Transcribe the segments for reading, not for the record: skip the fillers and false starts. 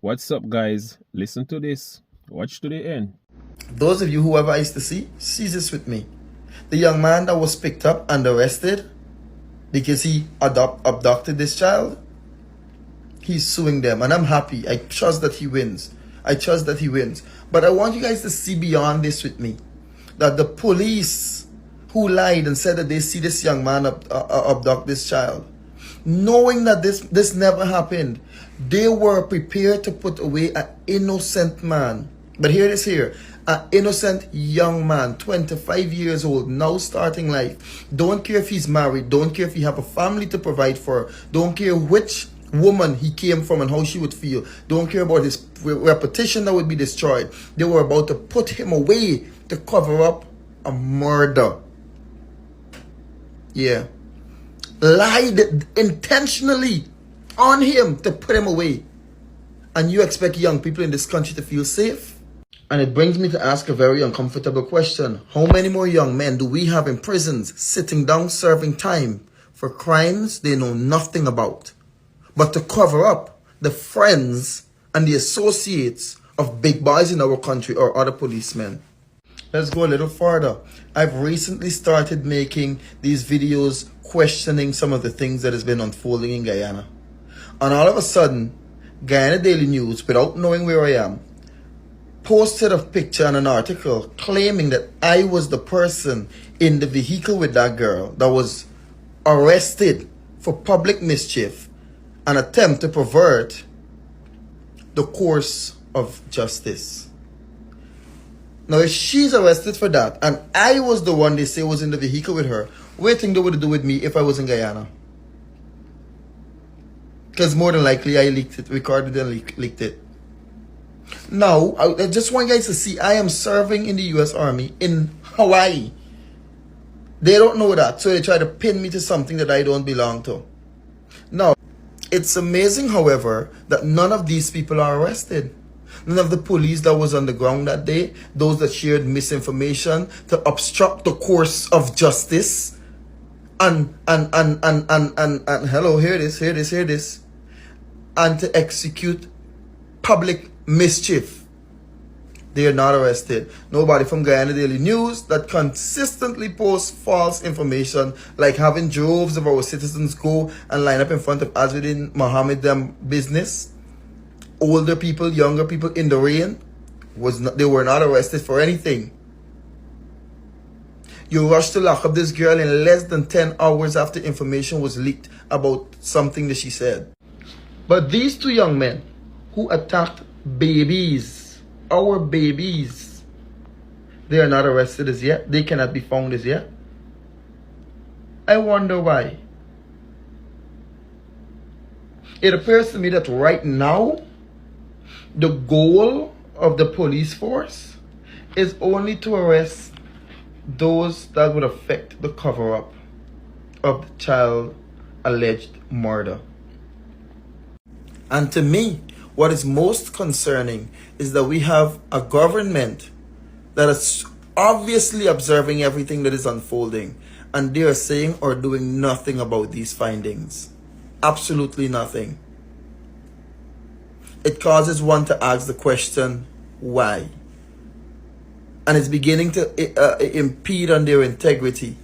What's up, guys? Listen to this. Watch to the end. Those of you who have eyes to see this with me. The young man that was picked up and arrested because he abducted this child, he's suing them, and I'm happy. I trust that he wins. I trust that he wins. But I want you guys to see beyond this with me. That the police who lied and said that they see this young man abduct this child, knowing that this never happened, they were prepared to put away an innocent man. But here it is here. An innocent young man, 25 years old, now starting life. Don't care if he's married. Don't care if he have a family to provide for. Don't care which woman he came from and how she would feel. Don't care about his reputation that would be destroyed. They were about to put him away to cover up a murder. Yeah. Lied intentionally on him to put him away. And you expect young people in this country to feel safe? And it brings me to ask a very uncomfortable question. How many more young men do we have in prisons sitting down serving time for crimes they know nothing about, but to cover up the friends and the associates of big boys in our country or other policemen? Let's go a little further. I've recently started making these videos questioning some of the things that has been unfolding in Guyana. And all of a sudden, Guyana Daily News, without knowing where I am, posted a picture and an article claiming that I was the person in the vehicle with that girl that was arrested for public mischief and attempt to pervert the course of justice. Now, if she's arrested for that and I was the one they say was in the vehicle with her, what do you think they would do with me if I was in Guyana? Because more than likely I leaked it, recorded and leaked it. Now, I just want you guys to see, I am serving in the U.S. Army in Hawaii. They don't know that, so they try to pin me to something that I don't belong to. Now, it's amazing, however, that none of these people are arrested. None of the police that was on the ground that day, those that shared misinformation to obstruct the course of justice, and hello, hear this, and to execute public mischief. They are not arrested. Nobody from Guyana Daily News that consistently posts false information, like having droves of our citizens go and line up in front of Azzuddin Mohammed them business. Older people, younger people in the rain, they were not arrested for anything. You rushed to lock up this girl in less than 10 hours after information was leaked about something that she said. But these two young men who attacked babies, our babies, they are not arrested as yet. They cannot be found as yet. I wonder why. It appears to me that right now, the goal of the police force is only to arrest those that would affect the cover-up of the child alleged murder. And to me, what is most concerning is that we have a government that is obviously observing everything that is unfolding, and they are saying or doing nothing about these findings. Absolutely nothing. It causes one to ask the question, why? And it's beginning to impede on their integrity.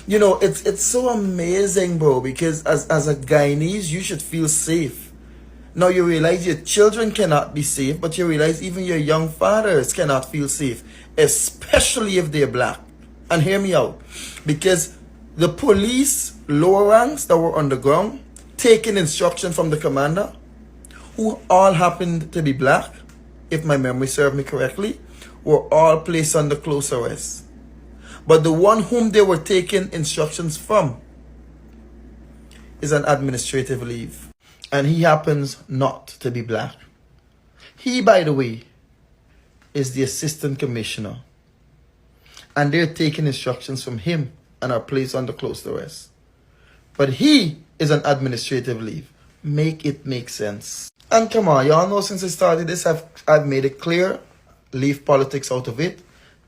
You know, it's so amazing, bro, because as a Guyanese, you should feel safe. Now you realize your children cannot be safe, but you realize even your young fathers cannot feel safe, especially if they're black. And hear me out, because the police lower ranks that were on the ground, taking instruction from the commander, who all happened to be black, if my memory serves me correctly, were all placed under close arrest. But the one whom they were taking instructions from is on administrative leave. And he happens not to be black. He, by the way, is the assistant commissioner. And they're taking instructions from him and are placed under close arrest. But he is on administrative leave. Make it make sense. And come on, y'all know since I started this, I've made it clear. Leave politics out of it.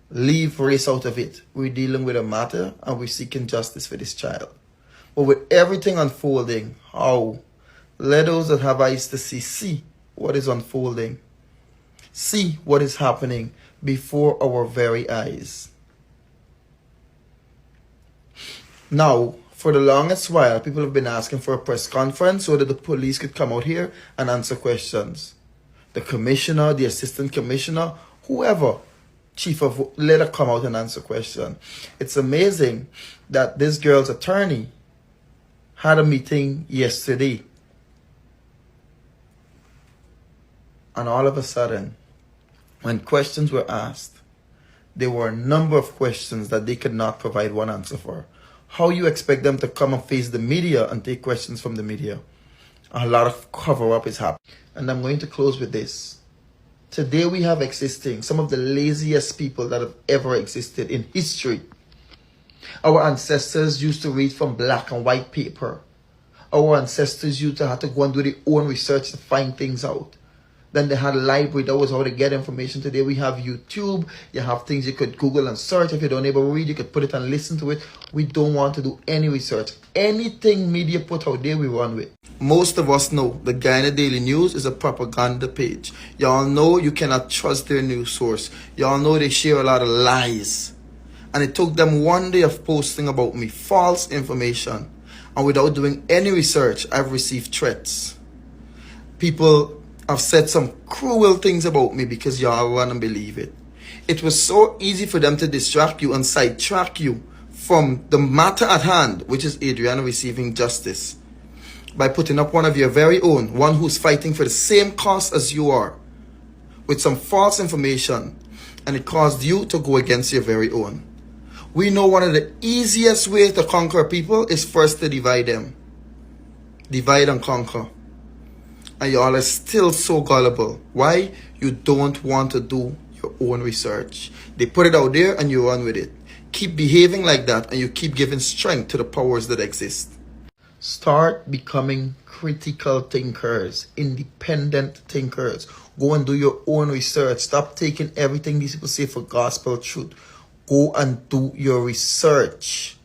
Leave race out of it. We're dealing with a matter and we're seeking justice for this child. But with everything unfolding, how? Let those that have eyes to see. what is unfolding. See what is happening before our very eyes. Now, for the longest while, people have been asking for a press conference so that the police could come out here and answer questions. The commissioner, the assistant commissioner, whoever, chief of, let her come out and answer questions. It's amazing that this girl's attorney had a meeting yesterday. And all of a sudden, when questions were asked, there were a number of questions that they could not provide one answer for. How you expect them to come and face the media and take questions from the media? A lot of cover-up is happening. And I'm going to close with this. Today we have existing some of the laziest people that have ever existed in history. Our ancestors used to read from black and white paper. Our ancestors used to have to go and do their own research to find things out. Then they had a library. That was how to get information. Today we have YouTube. You have things you could Google and search. If you don't able to read, you could put it and listen to it. We don't want to do any research. Anything media put out there, we run with. Most of us know the Guyana Daily News is a propaganda page. Y'all know you cannot trust their news source. Y'all know they share a lot of lies. And it took them one day of posting about me false information. And without doing any research, I've received threats. People have said some cruel things about me because y'all run and believe it. It was so easy for them to distract you and sidetrack you from the matter at hand, which is Adrianna receiving justice, by putting up one of your very own, one who's fighting for the same cause as you are, with some false information, and it caused you to go against your very own. We know one of the easiest ways to conquer people is first to divide them. Divide and conquer. And y'all are still so gullible. Why? You don't want to do your own research. They put it out there and you run with it. Keep behaving like that and you keep giving strength to the powers that exist. Start becoming critical thinkers, independent thinkers. Go and do your own research. Stop taking everything these people say for gospel truth. Go and do your research.